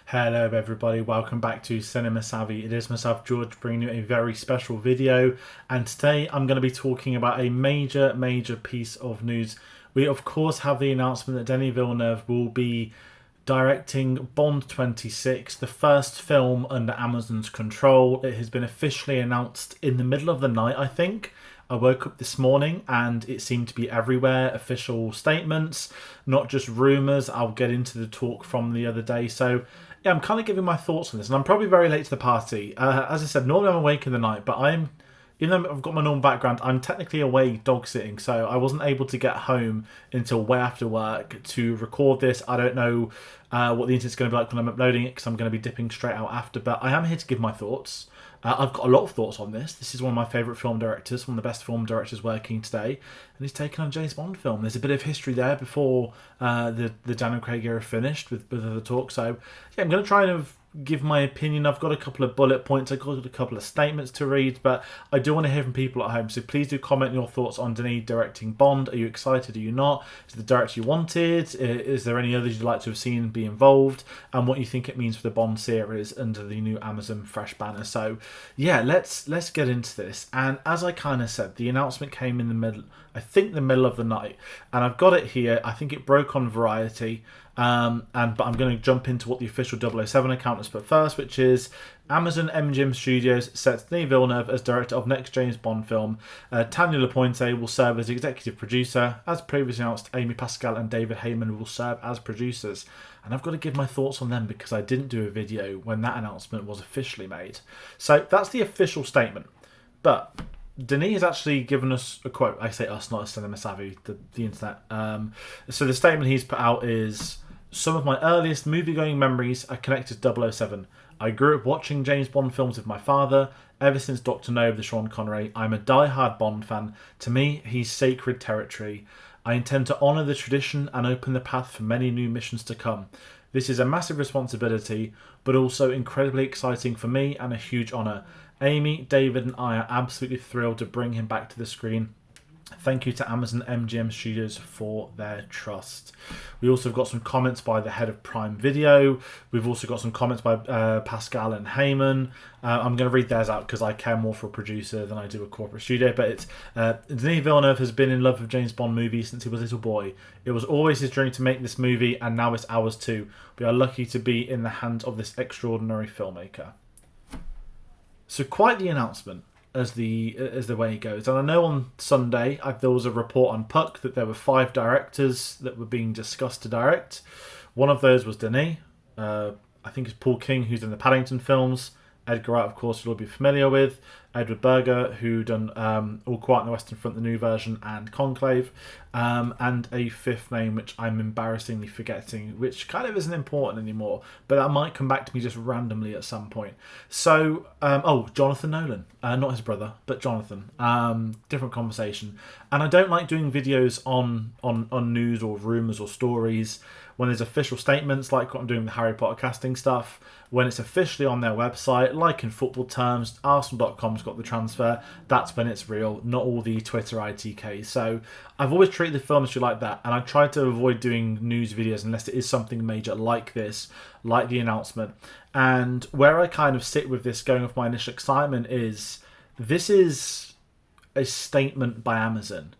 Hello everybody, welcome back to Cinema Savvy. It is myself George bringing you a very special video, and today I'm going to be talking about a major piece of news. We of course have the announcement that Denis Villeneuve will be directing Bond 26, the first film under Amazon's control. It has been officially announced in the middle of the night, I think. I woke up this morning and it seemed to be everywhere, official statements, not just rumours. I'll get into the talk from the other day. So yeah, I'm kind of giving my thoughts on this, and I'm probably very late to the party. As I said, normally I'm awake in the night, but even though I've got my normal background, I'm technically away dog sitting, so I wasn't able to get home until way after work to record this. I don't know what the internet's going to be like when I'm uploading it, because I'm going to be dipping straight out after, but I am here to give my thoughts. I've got a lot of thoughts on this. This is one of my favourite film directors, one of the best film directors working today, and he's taken on a James Bond film. There's a bit of history there before the Daniel Craig era finished with other talk. So yeah, I'm going to try and give my opinion. I've got a couple of bullet points, I've got a couple of statements to read, but I do want to hear from people at home, so please do comment your thoughts on Denis directing Bond. Are you excited? Are you not? Is it the director you wanted? Is there any others you'd like to have seen be involved, and what you think it means for the Bond series under the new Amazon fresh banner? So yeah, let's get into this. And as I kind of said, the announcement came in the middle, I think the middle of the night, and I've got it here. I think it broke on Variety. But I'm going to jump into what the official 007 account has put first, which is Amazon MGM Studios sets Denis Villeneuve as director of next James Bond film. Tanya Lapointe will serve as executive producer. As previously announced, Amy Pascal and David Heyman will serve as producers. And I've got to give my thoughts on them because I didn't do a video when that announcement was officially made. So that's the official statement. But Denis has actually given us a quote. I say us, not a Cinema Savvy, the internet. So the statement he's put out is, "Some of my earliest movie-going memories are connected to 007. I grew up watching James Bond films with my father. Ever since Dr. No of the Sean Connery, I'm a die-hard Bond fan. To me, he's sacred territory. I intend to honour the tradition and open the path for many new missions to come. This is a massive responsibility, but also incredibly exciting for me and a huge honour. Amy, David and I are absolutely thrilled to bring him back to the screen. Thank you to Amazon MGM Studios for their trust." We also have got some comments by the head of Prime Video. We've also got some comments by Pascal and Heyman. I'm going to read theirs out because I care more for a producer than I do a corporate studio. But it's Denis Villeneuve has been in love with James Bond movies since he was a little boy. It was always his dream to make this movie, and now it's ours too. We are lucky to be in the hands of this extraordinary filmmaker. So quite the announcement as the way it goes. And I know on Sunday there was a report on Puck that there were 5 directors that were being discussed to direct. One of those was Denis. I think it's Paul King, who's in the Paddington films. Edgar Wright, of course, you'll all be familiar with. Edward Berger, who done All Quiet on the Western Front, the new version, and Conclave. And a 5th name, which I'm embarrassingly forgetting, which kind of isn't important anymore, but that might come back to me just randomly at some point. So, Jonathan Nolan. Not his brother, but Jonathan. Different conversation. And I don't like doing videos on news or rumours or stories when there's official statements, like what I'm doing with Harry Potter casting stuff, when it's officially on their website, like in football terms, Arsenal.com's got the transfer, that's when it's real, not all the Twitter ITKs. So I've always treated the film industry like that, and I try to avoid doing news videos unless it is something major like this, like the announcement. And where I kind of sit with this, going off my initial excitement, is this is a statement by Amazon.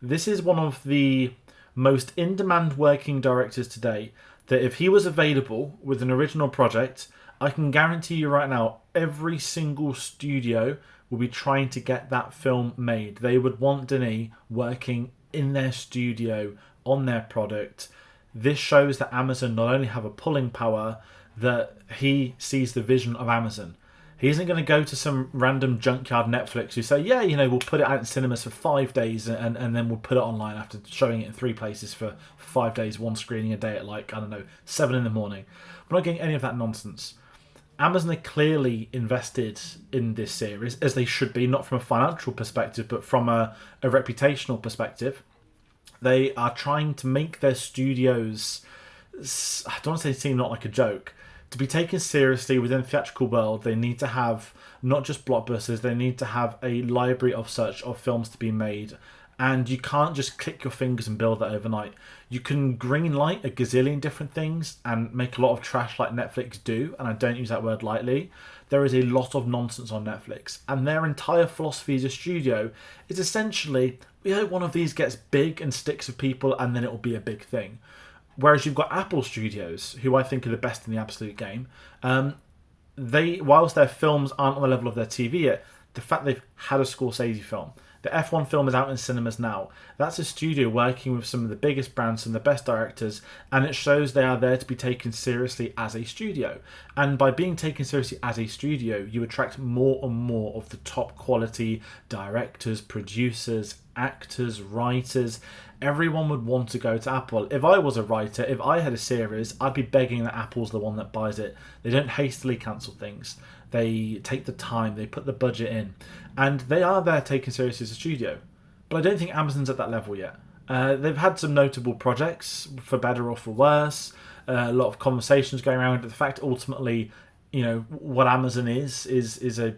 This is one of the most in-demand working directors today, that if he was available with an original project, I can guarantee you right now, every single studio will be trying to get that film made. They would want Denis working in their studio on their product. This shows that Amazon not only have a pulling power, that he sees the vision of Amazon. He isn't going to go to some random junkyard Netflix who say, yeah, we'll put it out in cinemas for 5 days and then we'll put it online after showing it in 3 places for 5 days, one screening a day at 7 in the morning. We're not getting any of that nonsense. Amazon are clearly invested in this series, as they should be, not from a financial perspective, but from a reputational perspective. They are trying to make their studios, I don't want to say seem not like a joke. To be taken seriously within the theatrical world, they need to have not just blockbusters, they need to have a library of such of films to be made. And you can't just click your fingers and build that overnight. You can green light a gazillion different things and make a lot of trash like Netflix do, and I don't use that word lightly. There is a lot of nonsense on Netflix, and their entire philosophy as a studio is essentially, we hope one of these gets big and sticks with people, and then it will be a big thing. Whereas you've got Apple Studios, who I think are the best in the absolute game. Whilst their films aren't on the level of their TV yet, the fact they've had a Scorsese film, the F1 film is out in cinemas now. That's a studio working with some of the biggest brands and the best directors, and it shows they are there to be taken seriously as a studio. And by being taken seriously as a studio, you attract more and more of the top quality directors, producers, actors, writers. Everyone would want to go to Apple. If I was a writer, if I had a series, I'd be begging that Apple's the one that buys it. They don't hastily cancel things. They take the time, they put the budget in, and they are there taken seriously as a studio. But I don't think Amazon's at that level yet. They've had some notable projects, for better or for worse. A lot of conversations going around. But the fact, ultimately, what Amazon is a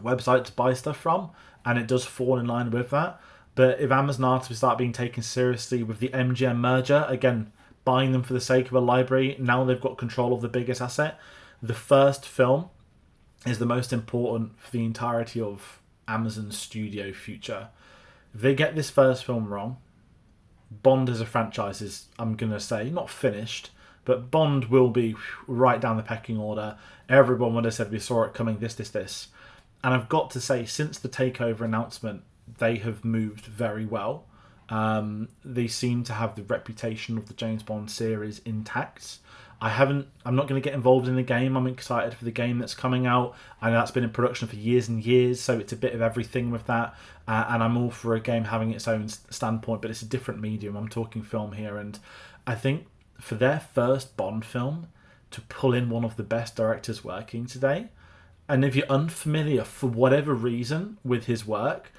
website to buy stuff from, and it does fall in line with that. But if Amazon are to start being taken seriously with the MGM merger, again, buying them for the sake of a library, now they've got control of the biggest asset. The first film is the most important for the entirety of Amazon's studio future. If they get this first film wrong, Bond as a franchise is, I'm going to say, not finished, but Bond will be right down the pecking order. Everyone would have said we saw it coming, this. And I've got to say, since the takeover announcement, they have moved very well. They seem to have the reputation of the James Bond series intact. I'm not going to get involved in the game. I'm excited for the game that's coming out. I know that's been in production for years and years, so it's a bit of everything with that. And I'm all for a game having its own standpoint, but it's a different medium. I'm talking film here, and I think for their first Bond film to pull in one of the best directors working today, and if you're unfamiliar for whatever reason with his work,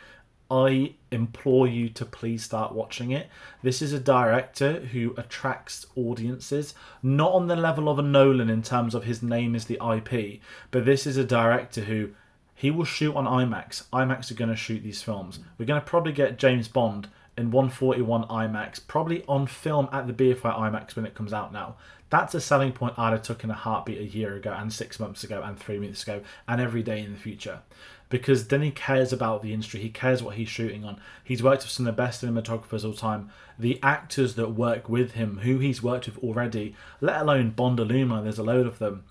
I implore you to please start watching it. This is a director who attracts audiences, not on the level of a Nolan in terms of his name is the IP, but this is a director who, he will shoot on IMAX. IMAX are going to shoot these films. We're going to probably get James Bond in 141 IMAX, probably on film at the BFI IMAX when it comes out now. That's a selling point I'd have took in a heartbeat a year ago, and 6 months ago, and 3 months ago, and every day in the future. Because then he cares about the industry, he cares what he's shooting on. He's worked with some of the best cinematographers of all time. The actors that work with him, who he's worked with already, let alone Bondaluma, there's a load of them.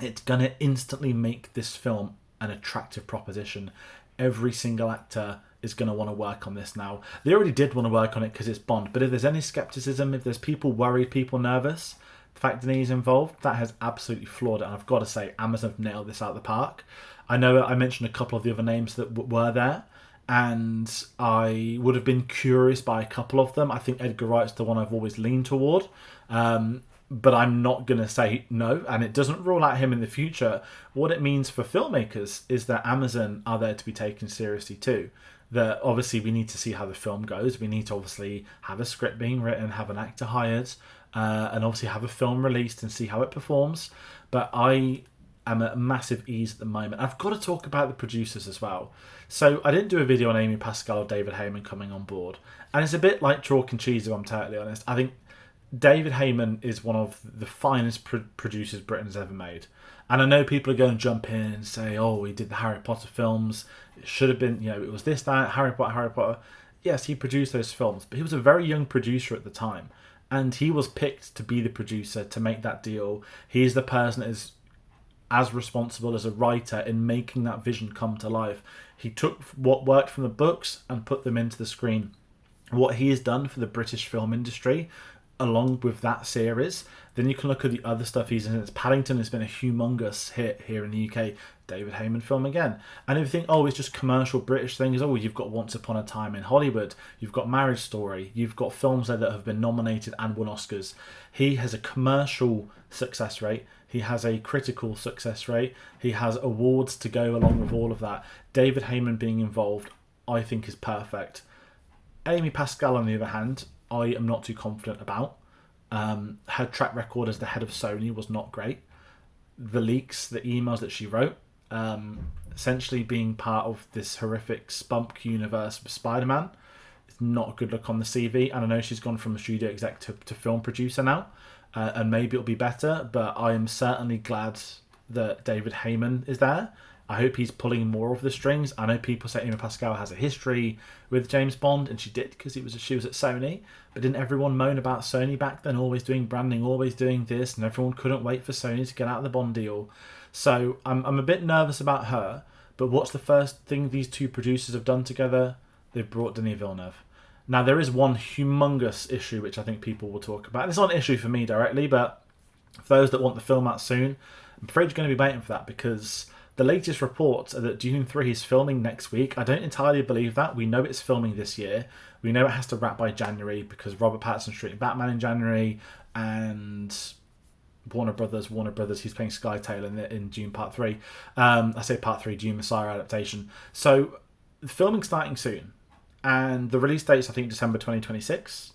It's going to instantly make this film an attractive proposition. Every single actor is going to want to work on this now. They already did want to work on it because it's Bond, but if there's any skepticism, if there's people worried, people nervous, the fact that he's involved, that has absolutely floored it. And I've got to say, Amazon have nailed this out of the park. I know I mentioned a couple of the other names that were there, and I would have been curious by a couple of them. I think Edgar Wright's the one I've always leaned toward, but I'm not going to say no, and it doesn't rule out him in the future. What it means for filmmakers is that Amazon are there to be taken seriously too. That obviously we need to see how the film goes. We need to obviously have a script being written, have an actor hired, and obviously have a film released and see how it performs. But I am at massive ease at the moment. I've got to talk about the producers as well. So I didn't do a video on Amy Pascal or David Heyman coming on board, and it's a bit like chalk and cheese if I'm totally honest. I think David Heyman is one of the finest producers Britain's ever made. And I know people are going to jump in and say, oh, he did the Harry Potter films. It should have been, it was this, that, Harry Potter. Yes, he produced those films, but he was a very young producer at the time. And he was picked to be the producer, to make that deal. He is the person that is as responsible as a writer in making that vision come to life. He took what worked from the books and put them into the screen. What he has done for the British film industry, along with that series, then you can look at the other stuff he's in. Paddington has been a humongous hit here in the UK. David Heyman film again. And if you think, oh, it's just commercial British things, oh, you've got Once Upon a Time in Hollywood, you've got Marriage Story, you've got films there that have been nominated and won Oscars. He has a commercial success rate. He has a critical success rate. He has awards to go along with all of that. David Heyman being involved, I think, is perfect. Amy Pascal, on the other hand, I am not too confident about. Her track record as the head of Sony was not great. The leaks, the emails that she wrote, essentially being part of this horrific spunk universe with Spider-Man, not a good look on the CV. And I know she's gone from a studio exec to film producer now, and maybe it'll be better. But I am certainly glad that David Heyman is there. I hope he's pulling more of the strings. I know people say Amy Pascal has a history with James Bond, and she did because she was at Sony. But didn't everyone moan about Sony back then, always doing branding, always doing this, and everyone couldn't wait for Sony to get out of the Bond deal? So I'm a bit nervous about her. But what's the first thing these two producers have done together? They've brought Denis Villeneuve. Now, there is one humongous issue which I think people will talk about. It's not an issue for me directly, but for those that want the film out soon, I'm afraid you're going to be waiting for that, because the latest reports are that Dune 3 is filming next week. I don't entirely believe that. We know it's filming this year. We know it has to wrap by January because Robert Pattinson's shooting Batman in January, and Warner Brothers, he's playing Skytail in Dune Part 3. I say Part 3, Dune Messiah adaptation. So the filming's starting soon. And the release date's, I think, December 2026,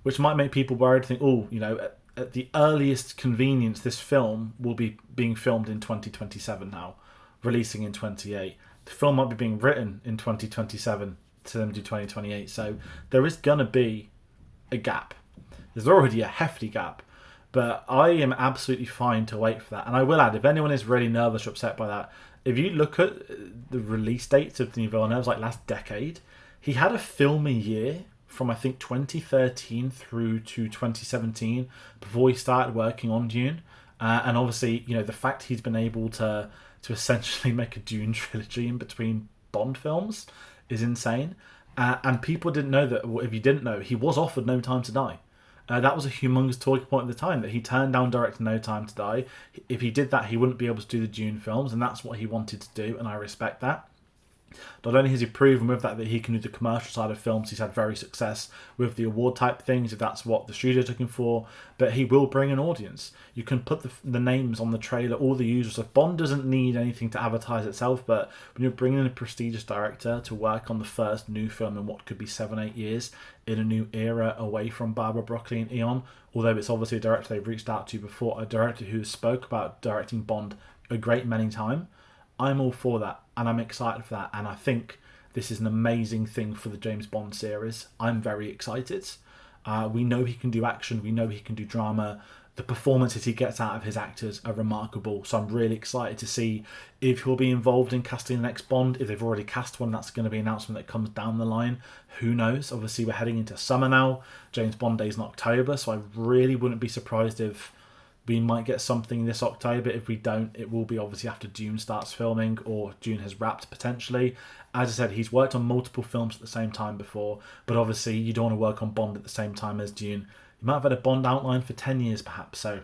which might make people worried, think, at the earliest convenience, this film will be being filmed in 2027 now, releasing in 28. The film might be being written in 2027 to them do 2028. So there is going to be a gap. There's already a hefty gap. But I am absolutely fine to wait for that. And I will add, if anyone is really nervous or upset by that, if you look at the release dates of Denis Villeneuve's last decade, he had a filming year from I think 2013 through to 2017 before he started working on Dune. And obviously, the fact he's been able to essentially make a Dune trilogy in between Bond films is insane. And people didn't know that, or if you didn't know, he was offered No Time to Die. That was a humongous talking point at the time, that he turned down directing No Time to Die. If he did that, he wouldn't be able to do the Dune films, and that's what he wanted to do, and I respect that. Not only has he proven with that he can do the commercial side of films, he's had very success with the award type things, if that's what the studio's looking for, but he will bring an audience. You can put the names on the trailer, all the usual stuff. Bond doesn't need anything to advertise itself, but when you're bringing in a prestigious director to work on the first new film in what could be 7-8 years, in a new era away from Barbara Broccoli and Eon, although it's obviously a director they've reached out to before, a director who spoke about directing Bond a great many times, I'm all for that, and I'm excited for that, and I think this is an amazing thing for the James Bond series. I'm very excited. We know he can do action, we know he can do drama. The performances he gets out of his actors are remarkable, so I'm really excited to see if he'll be involved in casting the next Bond. If they've already cast one, that's going to be an announcement that comes down the line. Who knows? Obviously, we're heading into summer now. James Bond Day is in October, so I really wouldn't be surprised if we might get something this October. If we don't, it will be obviously after Dune starts filming or Dune has wrapped potentially. As I said, he's worked on multiple films at the same time before, but obviously you don't want to work on Bond at the same time as Dune. You might have had a Bond outline for 10 years perhaps, so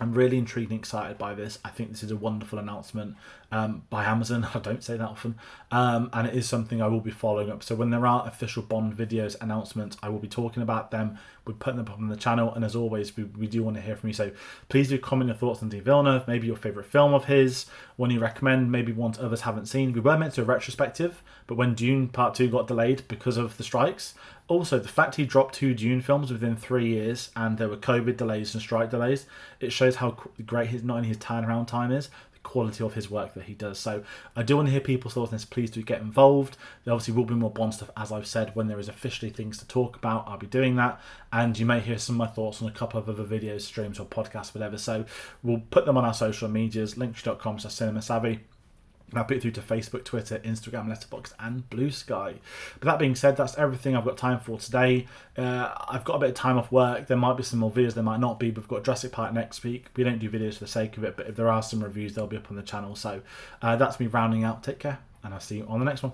I'm really intrigued and excited by this. I think this is a wonderful announcement by Amazon. I don't say that often. And it is something I will be following up. So when there are official Bond videos, announcements, I will be talking about them. We're putting them up on the channel. And as always, we do want to hear from you. So please do comment your thoughts on Denis Villeneuve, maybe your favourite film of his, one you recommend, maybe one others haven't seen. We were meant to do a retrospective, but when Dune Part 2 got delayed because of the strikes, also the fact he dropped 2 Dune films within 3 years and there were COVID delays and strike delays, it shows how great not only his turnaround time is, the quality of his work that he does. So I do want to hear people's thoughts on this. Please do get involved. There obviously will be more Bond stuff, as I've said. When there is officially things to talk about, I'll be doing that, and you may hear some of my thoughts on a couple of other videos, streams or podcasts, whatever. So we'll put them on our social medias, linktree.com/cinemasavvy. And I'll put it through to Facebook, Twitter, Instagram, Letterboxd and Blue Sky. But that being said, that's everything I've got time for today. I've got a bit of time off work. There might be some more videos, there might not be. But we've got Jurassic Park next week. We don't do videos for the sake of it, but if there are some reviews, they'll be up on the channel. So that's me rounding out. Take care, and I'll see you on the next one.